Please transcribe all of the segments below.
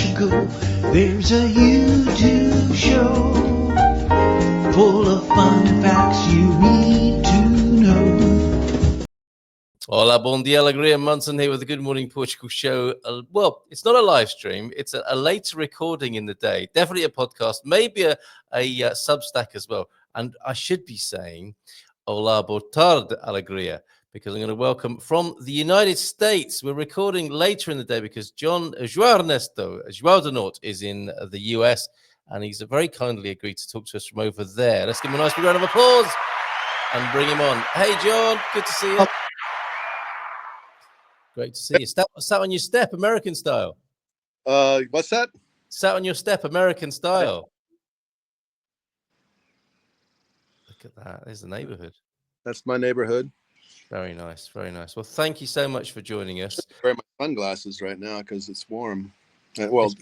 Portugal, there's a YouTube show full of fun facts you need to know. Hola, bon dia, alegria. Munson here with the Good Morning Portugal show. Well, it's not a live stream. It's a later recording in the day. Definitely a podcast, maybe a Substack as well. And I should be saying, hola, boa tarde, alegria, because I'm going to welcome from the United States. We're recording later in the day because João Do Norte is in the US, and he's very kindly agreed to talk to us from over there. Let's give him a nice big round of applause and bring him on. Hey, John, good to see you. Great to see you. Sat on your step, American style. What's that? Sat on your step, American style. Look at that. There's the neighborhood. That's my neighborhood. Very nice. Very nice. Well, thank you so much for joining us. I'm wearing my sunglasses right now because it's warm. Well,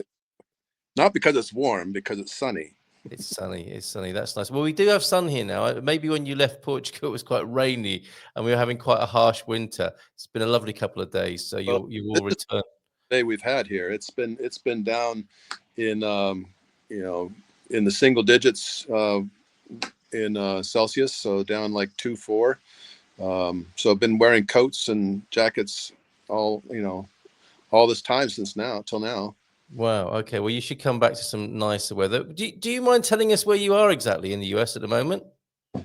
not because it's warm, because it's sunny. It's sunny. It's sunny. That's nice. Well, we do have sun here now. Maybe when you left Portugal, it was quite rainy and we were having quite a harsh winter. It's been a lovely couple of days. So you will return. Day we've had here. It's been down in in the single digits in Celsius, so down like 2-4. So I've been wearing coats and jackets all this time till now. Wow. Okay. Well, you should come back to some nicer weather. Do you mind telling us where you are exactly in the US at the moment?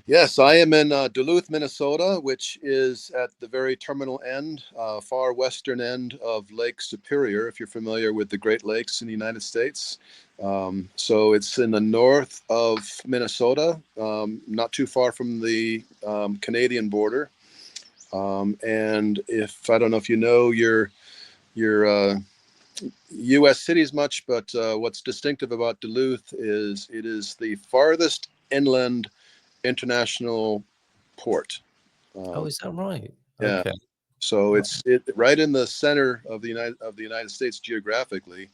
Yes, I am in Duth, Minnesota, which is at the very terminal end, far western end of Lake Superior, if you're familiar with the Great Lakes in the United States. So it's in the north of Minnesota, not too far from the Canadian border. And I don't know if you know your U.S. cities much, but what's distinctive about Duluth is it is the farthest inland international port. Is that right? Yeah. Okay. So it's right in the center of the United States geographically,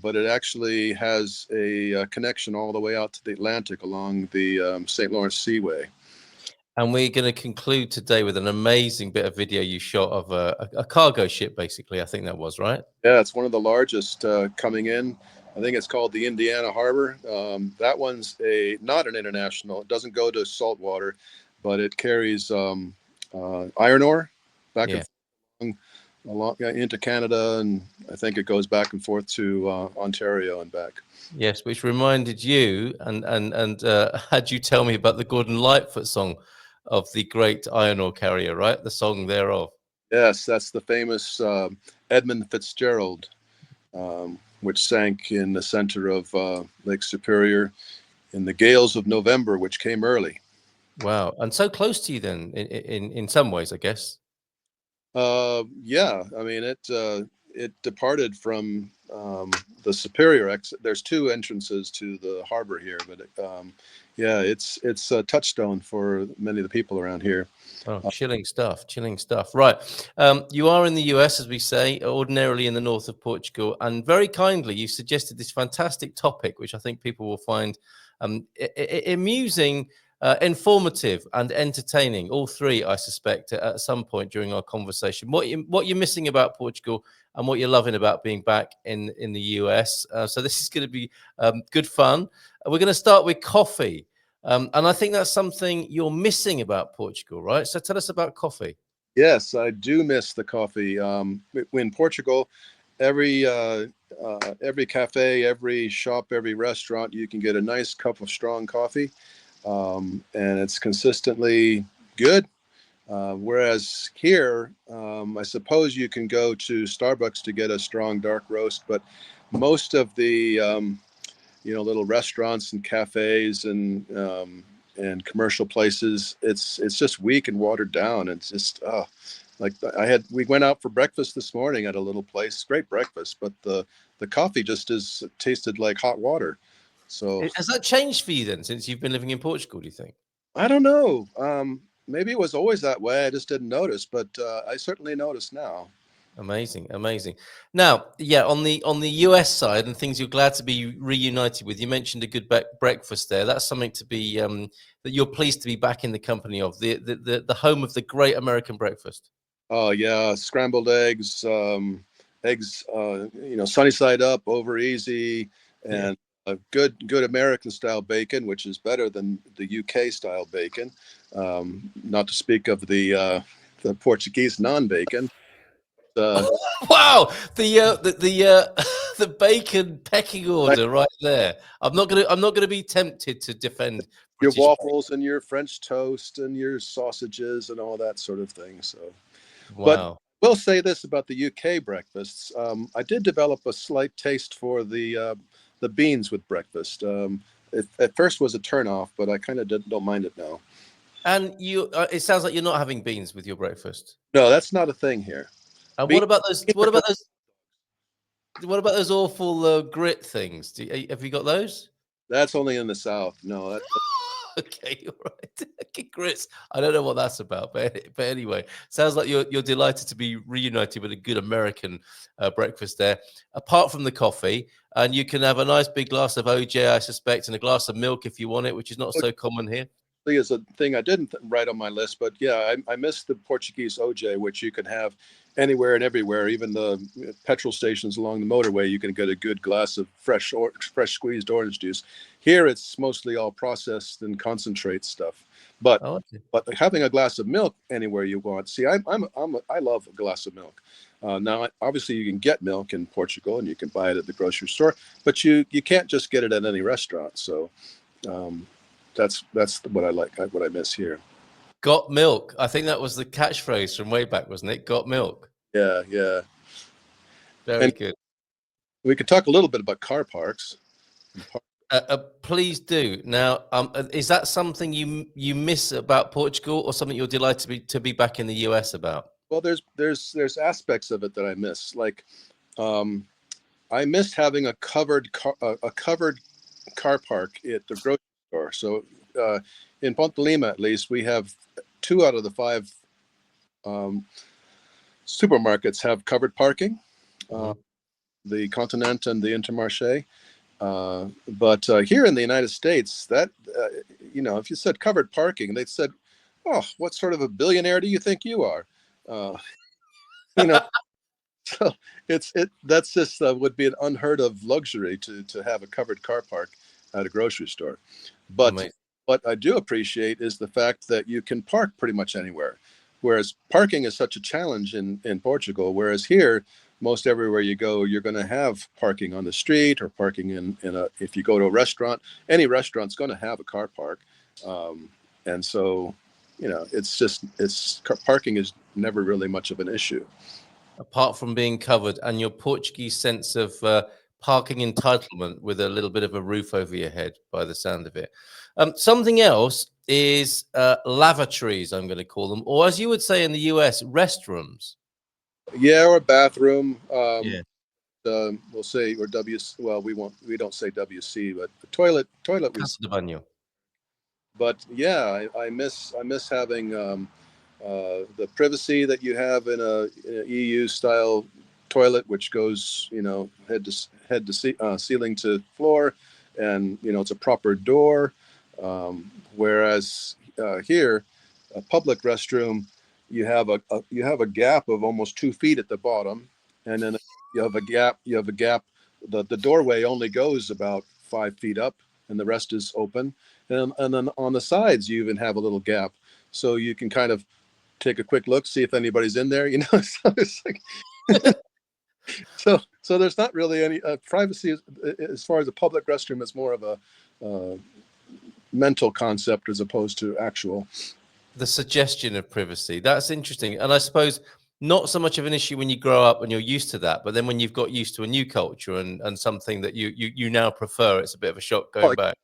but it actually has a connection all the way out to the Atlantic along the St. Lawrence Seaway. And we're going to conclude today with an amazing bit of video you shot of a cargo ship, basically. I think that was right. Yeah, it's one of the largest coming in. I think it's called the Indiana Harbor. That one's not an international. It doesn't go to salt water, but it carries iron ore back and forth along into Canada, and I think it goes back and forth to Ontario and back. Yes, which reminded you and had you tell me about the Gordon Lightfoot song of the great iron ore carrier, right? The song thereof. Yes, that's the famous Edmund Fitzgerald, which sank in the center of Lake Superior in the gales of November, which came early. Wow. And so close to you then, in some ways, I guess. Yeah, I mean, it departed from the Superior exit. There's two entrances to the harbor here, but yeah, it's a touchstone for many of the people around here. Oh, chilling stuff. Right. You are in the US, as we say, ordinarily in the north of Portugal, and very kindly you suggested this fantastic topic, which I think people will find amusing, informative and entertaining. All three, I suspect, at some point during our conversation. What you're missing about Portugal and what you're loving about being back in the US. So this is going to be good fun. We're going to start with coffee. And I think that's something you're missing about Portugal, right? So tell us about coffee. Yes, I do miss the coffee. In Portugal, every cafe, every shop, every restaurant, you can get a nice cup of strong coffee. And it's consistently good. Whereas here, I suppose you can go to Starbucks to get a strong dark roast, but most of the little restaurants and cafes and commercial places, it's just weak and watered down. It's just we went out for breakfast this morning at a little place, great breakfast, but the coffee just tasted like hot water. So has that changed for you then since you've been living in Portugal, do you think? I don't know. Maybe it was always that way. I just didn't notice, but I certainly notice now. Amazing. Now, yeah, on the US side and things you're glad to be reunited with, you mentioned a good breakfast there. That's something to be that you're pleased to be back in the company of, the home of the great American breakfast. Oh yeah, scrambled eggs, eggs, sunny side up, over easy, and a good American style bacon, which is better than the UK style bacon. Not to speak of the Portuguese non-bacon. Wow, the bacon pecking order right there. I'm not gonna be tempted to defend Your British waffles and your French toast and your sausages and all that sort of thing. So, but wow. we'll say this about the UK breakfasts. I did develop a slight taste for the beans with breakfast. It at first was a turnoff, but I kind of don't mind it now. And it sounds like you're not having beans with your breakfast. No, that's not a thing here. And Beans, what about those? What about those awful grit things? Have you got those? that's only in the South. No, Okay, all right. Okay, grits. I don't know what that's about, but anyway, sounds like you're delighted to be reunited with a good American breakfast there. Apart from the coffee, and you can have a nice big glass of OJ, I suspect, and a glass of milk if you want it, which is not so common here. is a thing I didn't write on my list, but yeah, I missed the Portuguese OJ, which you can have anywhere and everywhere. Even the petrol stations along the motorway, you can get a good glass of fresh squeezed orange juice. Here, it's mostly all processed and concentrate stuff. But having a glass of milk anywhere you want. See, I love a glass of milk. Now, obviously, you can get milk in Portugal and you can buy it at the grocery store, but you can't just get it at any restaurant. So. That's what I like, what I miss here. Got milk. I think that was the catchphrase from way back, wasn't it? Got milk. Yeah. Very good. We could talk a little bit about car parks. Please do. Now, is that something you miss about Portugal, or something you're delighted to be back in the US about? Well, there's aspects of it that I miss. Like, I missed having a covered car park at the grocery store. So in Ponte Lima, at least, we have 2 out of the 5 supermarkets have covered parking, the Continent and the Intermarché. But here in the United States, that if you said covered parking, they said, "Oh, what sort of a billionaire do you think you are?" So that's just would be an unheard of luxury to have a covered car park at a grocery store. But Amazing. what I do appreciate is the fact that you can park pretty much anywhere. Whereas parking is such a challenge in Portugal, whereas here, most everywhere you go, you're going to have parking on the street or parking if you go to a restaurant, any restaurant's going to have a car park. And so, parking is never really much of an issue. Apart from being covered and your Portuguese sense of parking entitlement with a little bit of a roof over your head, by the sound of it. Something else is lavatories, I'm going to call them, or as you would say in the US, restrooms. Yeah, or bathroom. We'll say, or well, we don't say WC, but the toilet. Casa de baño. But yeah, I miss having the privacy that you have in a EU style toilet, which goes head to ceiling to floor, and it's a proper door. Whereas here, a public restroom, you have a gap of almost 2 feet at the bottom, and then you have a gap. The doorway only goes about 5 feet up, and the rest is open. And then on the sides, you even have a little gap, so you can kind of take a quick look, see if anybody's in there. So it's like, so there's not really any privacy as far as a public restroom. It's more of a mental concept as opposed to actual. The suggestion of privacy. That's interesting, and I suppose not so much of an issue when you grow up and you're used to that, but then when you've got used to a new culture and something that you now prefer, it's a bit of a shock going back.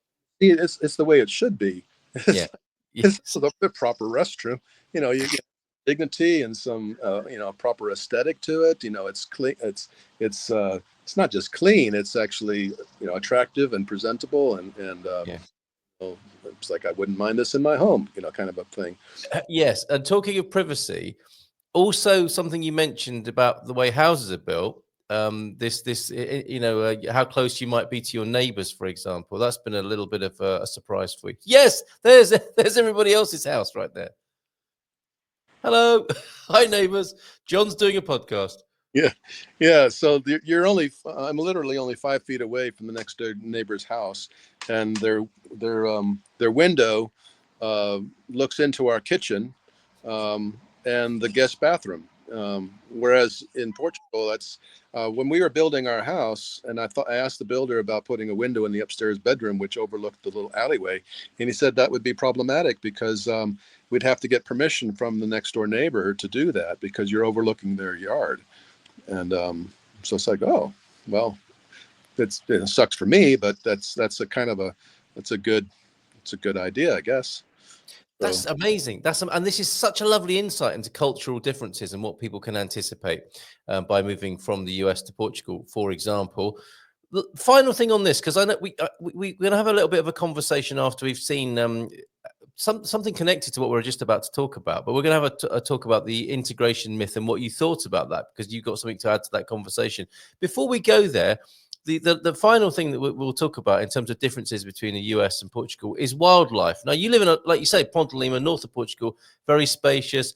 It's the way it should be. Yeah. It's the proper restroom. You get dignity and some proper aesthetic to it. It's clean. It's not just clean. It's actually attractive and presentable and it's like I wouldn't mind this in my home. Kind of a thing. Yes, and talking of privacy, also something you mentioned about the way houses are built. How close you might be to your neighbors, for example. That's been a little bit of a surprise for you. Yes, there's everybody else's house right there. Hello. Hi, neighbors. John's doing a podcast. Yeah. So you're I'm literally only 5 feet away from the next door neighbor's house, and their window looks into our kitchen and the guest bathroom. Whereas in Portugal, that's when we were building our house, and I asked the builder about putting a window in the upstairs bedroom, which overlooked the little alleyway, and he said that would be problematic because we'd have to get permission from the next door neighbor to do that because you're overlooking their yard. And so it's like, oh, well, it sucks for me, but that's a kind of it's a good idea, I guess. So, That's amazing. And this is such a lovely insight into cultural differences and what people can anticipate by moving from the US to Portugal, for example. The final thing on this, because I know we're going to have a little bit of a conversation after we've seen something connected to what we're just about to talk about, but we're going to have a talk about the integration myth and what you thought about that, because you've got something to add to that conversation. Before we go there, the final thing that we'll talk about in terms of differences between the US and Portugal is wildlife. Now, you live in, like you say, Ponte Lima, north of Portugal, very spacious,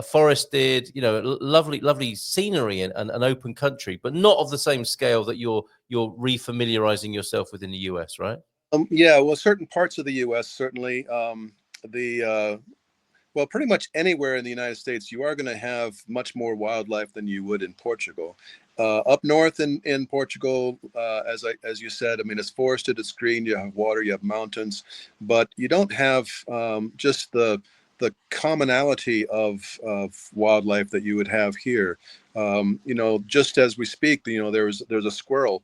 forested, lovely scenery and an open country, but not of the same scale that you're refamiliarizing yourself with in the US, right? Yeah, well, certain parts of the U.S. certainly. Well, pretty much anywhere in the United States, you are going to have much more wildlife than you would in Portugal. Up north in Portugal, as you said, I mean, it's forested, it's green, you have water, you have mountains, but you don't have just the commonality of wildlife that you would have here. Just as we speak, there's a squirrel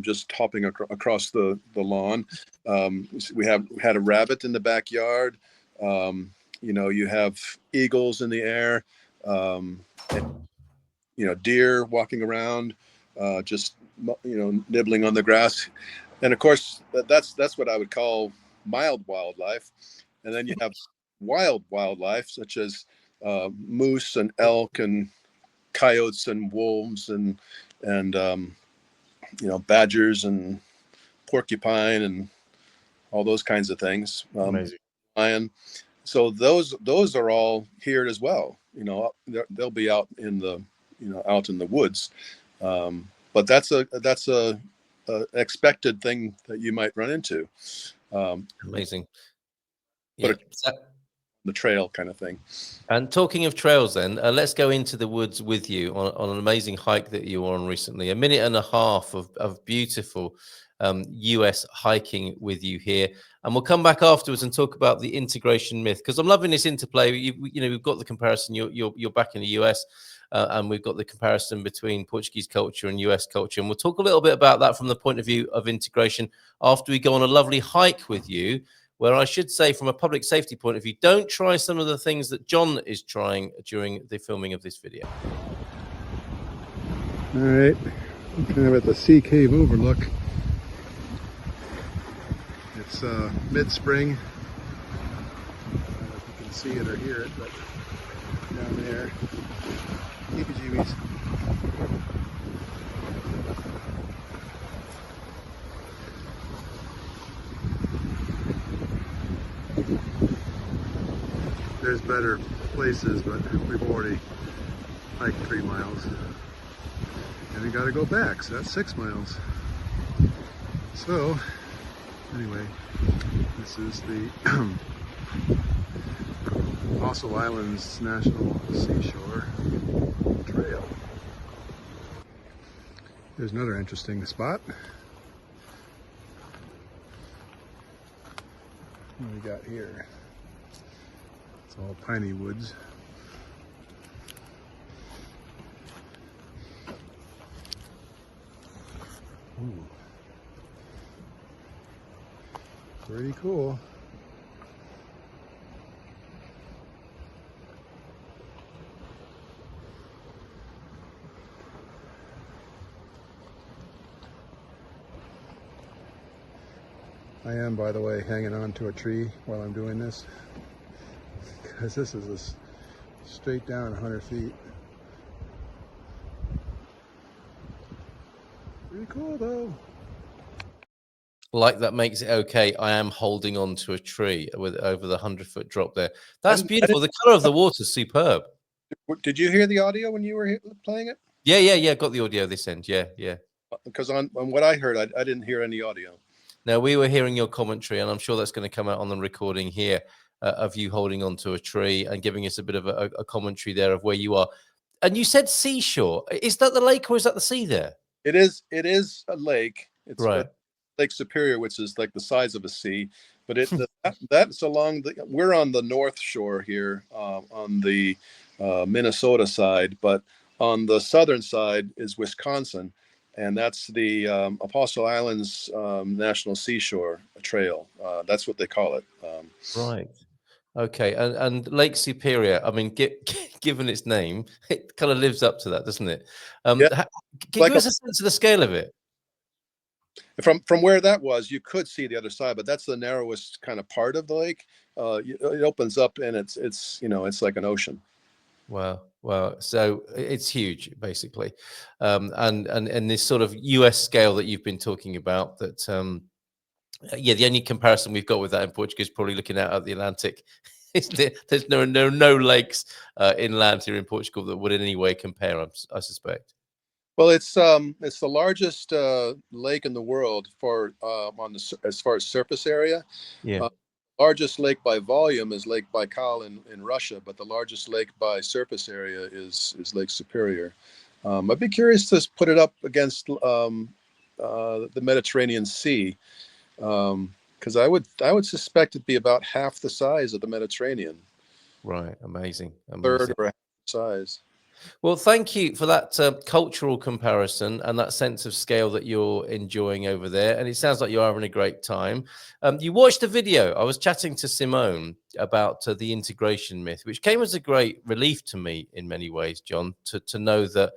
just hopping across the lawn. We had a rabbit in the backyard. You have eagles in the air, and, deer walking around, just nibbling on the grass. And of course, that's what I would call mild wildlife. And then you have wild wildlife, such as moose and elk and coyotes and wolves and badgers and porcupine and all those kinds of things. Amazing. Lion. So those are all here as well. They'll be out in the woods. But that's a expected thing that you might run into. Amazing. But the trail kind of thing. And talking of trails, then let's go into the woods with you on an amazing hike that you were on recently. 1.5 minutes of beautiful US hiking with you here, and we'll come back afterwards and talk about the integration myth, because I'm loving this interplay. We've got the comparison. You're back in the US, and we've got the comparison between Portuguese culture and US culture, and we'll talk a little bit about that from the point of view of integration after we go on a lovely hike with you. Where I should say, from a public safety point of view, don't try some of the things that John is trying during the filming of this video. All right, I'm kind of at the Sea Cave overlook. It's mid-spring. I don't know if you can see it or hear it, but down there, heebie-jeebies. There's better places, but we've already hiked 3 miles. And we got to go back, so that's 6 miles. So, anyway, this is the Fossil Islands National Seashore Trail. There's another interesting spot. What do we got here? It's all piney woods. Ooh. Pretty cool. I am, by the way, hanging on to a tree while I'm doing this, because this is straight down 100 feet. Pretty cool though. Like that makes it okay. I am holding on to a tree with over the 100-foot drop there. That's beautiful. The color of the water is superb. Did you hear the audio when you were playing it? Yeah. Got the audio this end. Yeah. Because on what I heard, I didn't hear any audio. Now, we were hearing your commentary, and I'm sure that's going to come out on the recording here of you holding onto a tree and giving us a bit of a commentary there of where you are. And you said seashore. Is that the lake or is that the sea there? It is a lake. It's Right. Lake Superior, which is like the size of a sea. But that's along we're on the north shore here, on the Minnesota side. But on the southern side is Wisconsin. And that's the Apostle Islands National Seashore Trail. That's what they call it. Right. Okay. And Lake Superior, I mean, given its name, it kind of lives up to that, doesn't it? Yeah, Give us a sense of the scale of it. From where that was, you could see the other side, but that's the narrowest kind of part of the lake. It opens up, and it's it's like an ocean. Wow. So it's huge, basically, and this sort of US scale that you've been talking about. That the only comparison we've got with that in Portugal is probably looking out at the Atlantic. There's no lakes inland here in Portugal that would in any way compare, I suspect. Well, it's the largest lake in the world for as far as surface area. Yeah. Largest lake by volume is Lake Baikal in Russia, but the largest lake by surface area is Lake Superior. I'd be curious to put it up against the Mediterranean Sea, because I would suspect it'd be about half the size of the Mediterranean. Right. Amazing. Third or half the size. Well, thank you for that cultural comparison and that sense of scale that you're enjoying over there. And it sounds like you're having a great time. You watched the video. I was chatting to Simone about the integration myth, which came as a great relief to me in many ways, John, to know that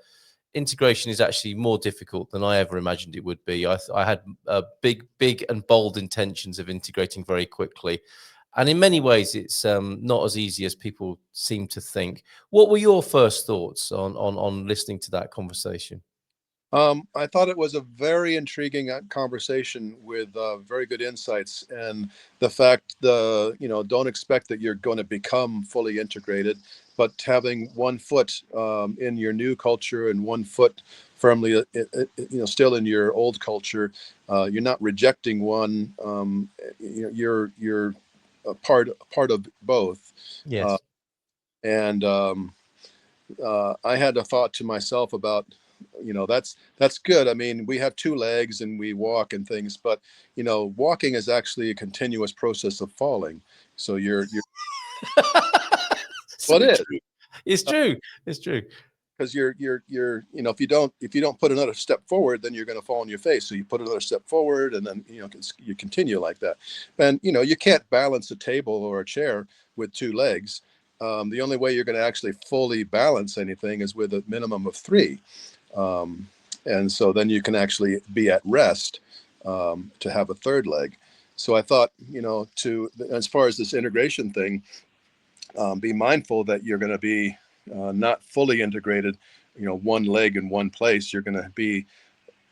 integration is actually more difficult than I ever imagined it would be. I had big and bold intentions of integrating very quickly. And in many ways, it's not as easy as people seem to think. What were your first thoughts on listening to that conversation? I thought it was a very intriguing conversation with very good insights, and the fact don't expect that you're going to become fully integrated, but having one foot in your new culture and one foot firmly, still in your old culture. You're not rejecting one. You're a part of both. Yes. And I had a thought to myself about, that's good. I mean, we have two legs and we walk and things, but walking is actually a continuous process of falling. So you're So well, it is. true. It's true. It's true. Because you're if you don't put another step forward, then you're going to fall on your face. So you put another step forward, and then you continue like that. And you can't balance a table or a chair with two legs. The only way you're going to actually fully balance anything is with a minimum of three. And so then you can actually be at rest to have a third leg. So I thought, as far as this integration thing, be mindful that you're going to be not fully integrated, one leg in one place. You're going to be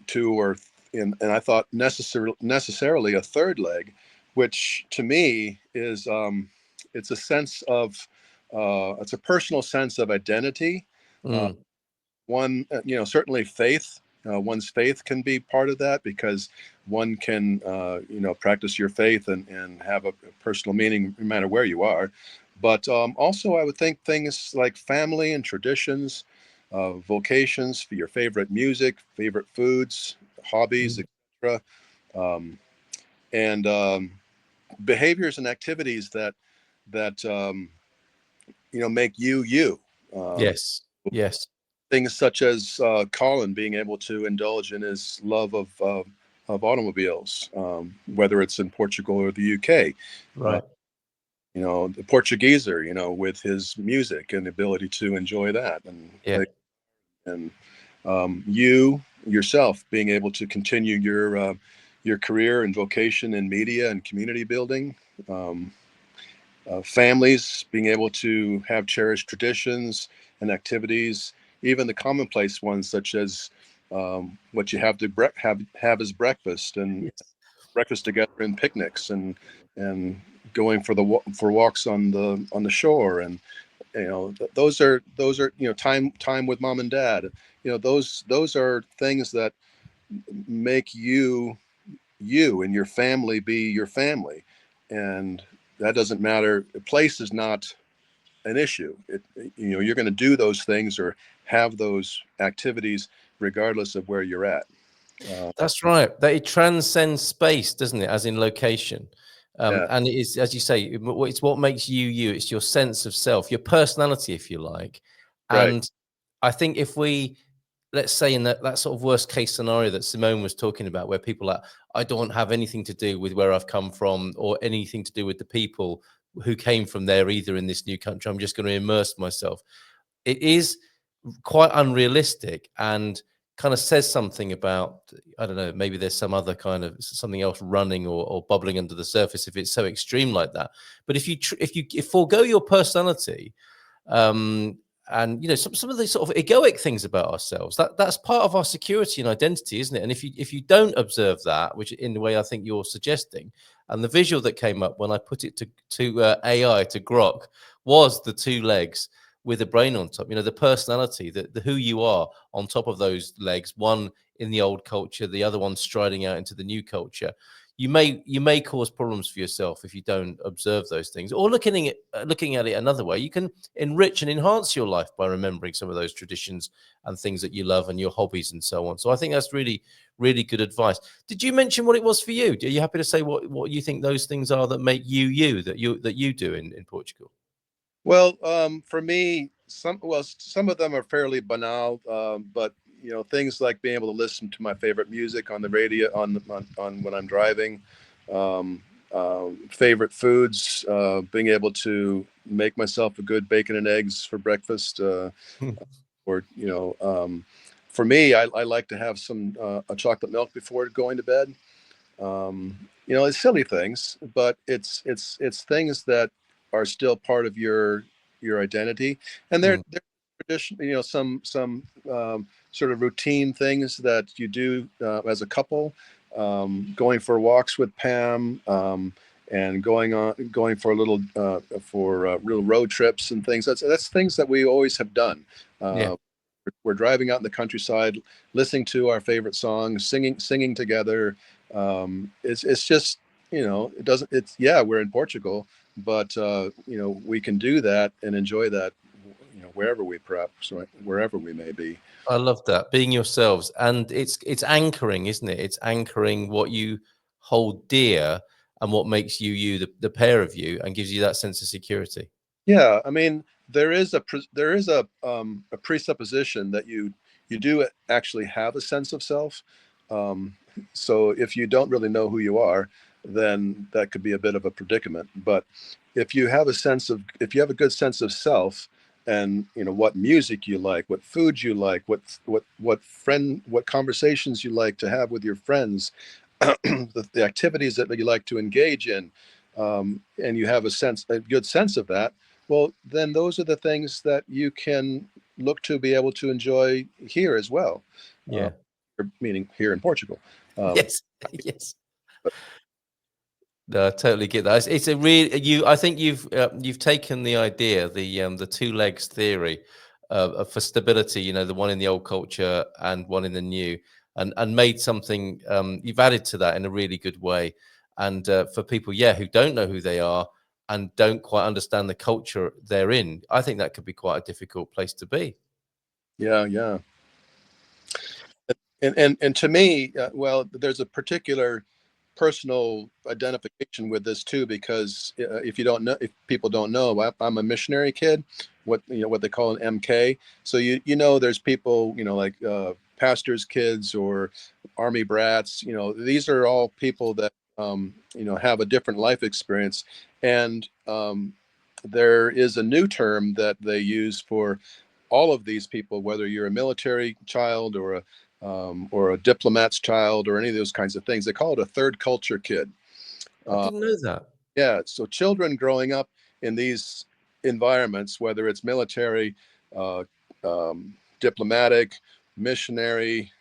two and I thought necessarily a third leg, which to me is it's a sense of it's a personal sense of identity. One, certainly faith. One's faith can be part of that, because one can, practice your faith and have a personal meaning no matter where you are. But also, I would think things like family and traditions, vocations, for your favorite music, favorite foods, hobbies, etc., and behaviors and activities that make you. Yes. Things such as Colin being able to indulge in his love of automobiles, whether it's in Portugal or the UK. Right. The Portugueser, with his music and the ability to enjoy that, and you yourself being able to continue your career and vocation in media and community building. Families being able to have cherished traditions and activities, even the commonplace ones such as what you have to have as breakfast, and breakfast together and picnics and going for walks on the shore, and those are time with mom and dad. Those are things that make you and your family be your family, and that doesn't matter. Place is not an issue. You're going to do those things or have those activities regardless of where you're at. That's right. That it transcends space, doesn't it? As in location. Yeah, And it is, as you say, it's what makes you you. It's your sense of self, your personality, if you like. right. And I think if we, let's say, in that sort of worst case scenario that Simone was talking about, where people are, I don't have anything to do with where I've come from or anything to do with the people who came from there, either in this new country. I'm just going to immerse myself. It is quite unrealistic and kind of says something about, I don't know, maybe there's some other kind of something else running or bubbling under the surface if it's so extreme like that. But if you forego your personality, and some of the sort of egoic things about ourselves, that's part of our security and identity, isn't it? And if you don't observe that, which in the way I think you're suggesting, and the visual that came up when I put it to AI, to Grok, was the two legs with a brain on top, the personality, the who you are on top of those legs, one in the old culture, the other one striding out into the new culture. You may cause problems for yourself if you don't observe those things. Or looking at it another way, you can enrich and enhance your life by remembering some of those traditions and things that you love and your hobbies and so on. So I think that's really, really good advice. Did you mention what it was for you? Are you happy to say what you think those things are that make you that you do in Portugal? Well, for me, some of them are fairly banal, but things like being able to listen to my favorite music on the radio on when I'm driving, favorite foods, being able to make myself a good bacon and eggs for breakfast, or for me, I like to have some a chocolate milk before going to bed. It's silly things, but it's things that are still part of your identity, and they're tradition. Some sort of routine things that you do as a couple, going for walks with Pam, and going for a little real road trips and things. That's things that we always have done. Yeah. We're driving out in the countryside, listening to our favorite songs, singing together. It's just, it doesn't, it's, yeah, we're in Portugal, but we can do that and enjoy that, wherever we may be. I love that, being yourselves, and it's anchoring, isn't it? It's anchoring what you hold dear and what makes you, the pair of you, and gives you that sense of security. Yeah, I mean, there is a presupposition that you do actually have a sense of self. So if you don't really know who you are, then that could be a bit of a predicament. But if you have a good sense of self, and what music you like, what food you like, what conversations you like to have with your friends, the activities that you like to engage in, and you have a good sense of that, well, then those are the things that you can look to be able to enjoy here as well. Yeah. Meaning here in Portugal. Yes. Yes. No, I totally get that. It's a real I think you've taken the idea, the two legs theory, for stability. The one in the old culture and one in the new, and made something. You've added to that in a really good way. And for people, who don't know who they are and don't quite understand the culture they're in, I think that could be quite a difficult place to be. Yeah. And to me, well, there's a particular personal identification with this too, because if people don't know, I'm a missionary kid, what they call an MK. So there's people like pastors' kids or army brats. These are all people that have a different life experience, and there is a new term that they use for all of these people, whether you're a military child or a diplomat's child or any of those kinds of things. They call it a third culture kid. I didn't know that. Yeah, so children growing up in these environments, whether it's military, uh, diplomatic, missionary,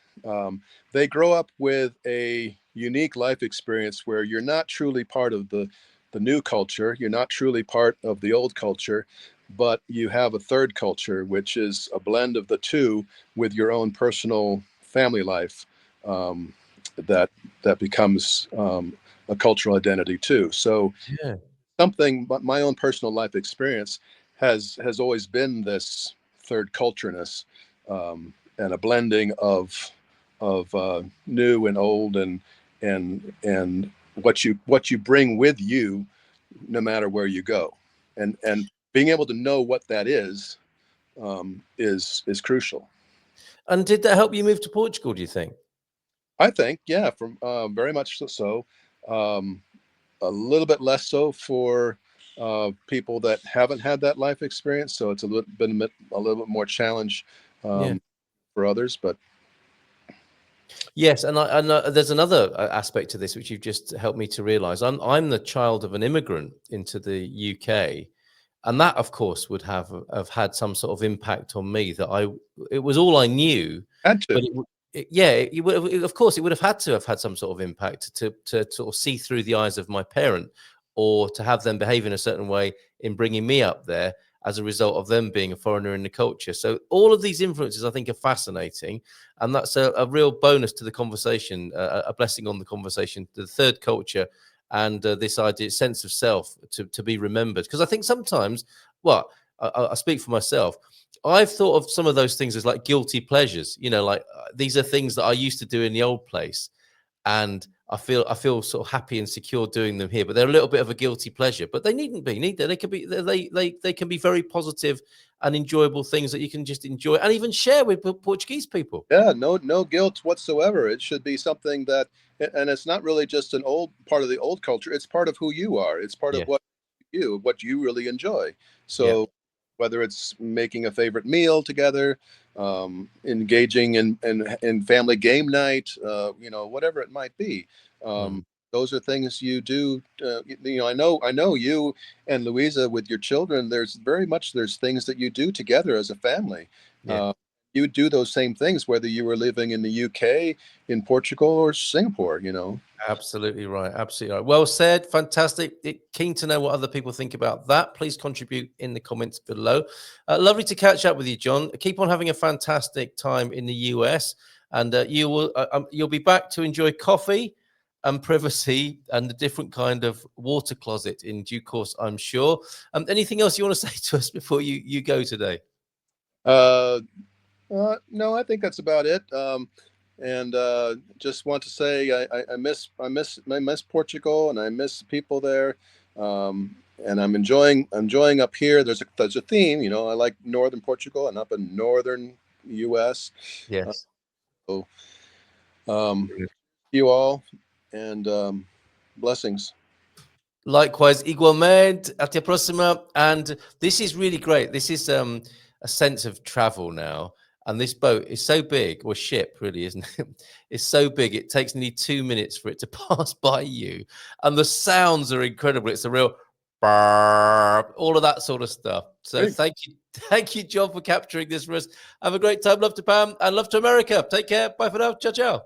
they grow up with a unique life experience where you're not truly part of the new culture. You're not truly part of the old culture. but you have a third culture, which is a blend of the two with your own personal family life, that becomes a cultural identity too. So Yeah. something, but my own personal life experience has always been this third cultureness, and a blending of new and old, and what you bring with you no matter where you go, and being able to know what that is crucial. And did that help you move to Portugal, do you think? I think, yeah, from very much so. A little bit less so for people that haven't had that life experience. So it's a little bit more challenge Yeah. for others. But Yes, and there's another aspect to this which you've just helped me to realise. I'm the child of an immigrant into the UK, and that, of course, would have had some sort of impact on me. It was all I knew, had to. but of course, it would have had to have had some sort of impact to sort of see through the eyes of my parent, or to have them behave in a certain way in bringing me up there as a result of them being a foreigner in the culture. So all of these influences, I think, are fascinating, and that's a real bonus to the conversation, a blessing on the conversation, the third culture, and this idea, sense of self to be remembered. Because I think sometimes, well, I speak for myself, I've thought of some of those things as like guilty pleasures, like these are things that I used to do in the old place, and I feel sort of happy and secure doing them here, but they're a little bit of a guilty pleasure. But they needn't be, need they? They can be, they can be very positive and enjoyable things that you can just enjoy and even share with Portuguese people. Yeah, no guilt whatsoever. It should be something that, and it's not really just an old part of the old culture. It's part of who you are. It's part of Yeah, what you really enjoy. yeah, So whether it's making a favorite meal together, engaging in family game night, whatever it might be. mm, Those are things you do. I know you and Louisa with your children. There's things that you do together as a family. yeah. You do those same things whether you were living in the UK, in Portugal, or Singapore. Absolutely right. Absolutely right. Well said. Fantastic. Keen to know what other people think about that. Please contribute in the comments below. Lovely to catch up with you, John. Keep on having a fantastic time in the US, and you'll be back to enjoy coffee and privacy and a different kind of water closet in due course, I'm sure. Anything else you want to say to us before you go today? No, I think that's about it. And just want to say I miss Portugal, and I miss people there. And I'm enjoying up here. There's a theme, I like northern Portugal and up in northern US. Yes. So you all, and blessings. Likewise, igualmente, até a próxima. And this is really great. This is a sense of travel now. And this boat is so big, or ship really, isn't it? It's so big, it takes nearly 2 minutes for it to pass by you. And the sounds are incredible. It's a real burp, all of that sort of stuff. So Great. Thank you, John, for capturing this for us. Have a great time. Love to Pam and love to America. Take care. Bye for now. Ciao, ciao.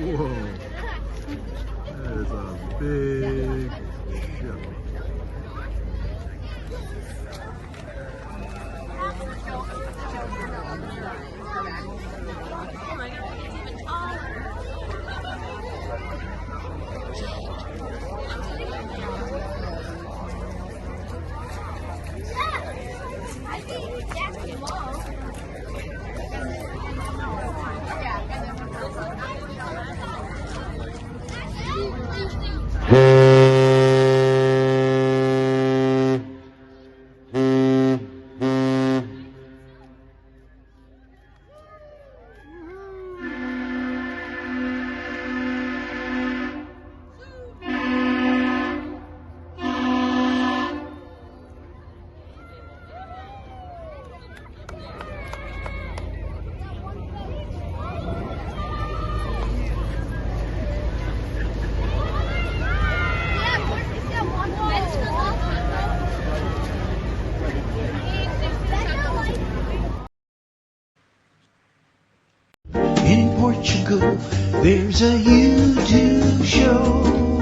Whoa. That is a big ship. Portugal, there's a YouTube show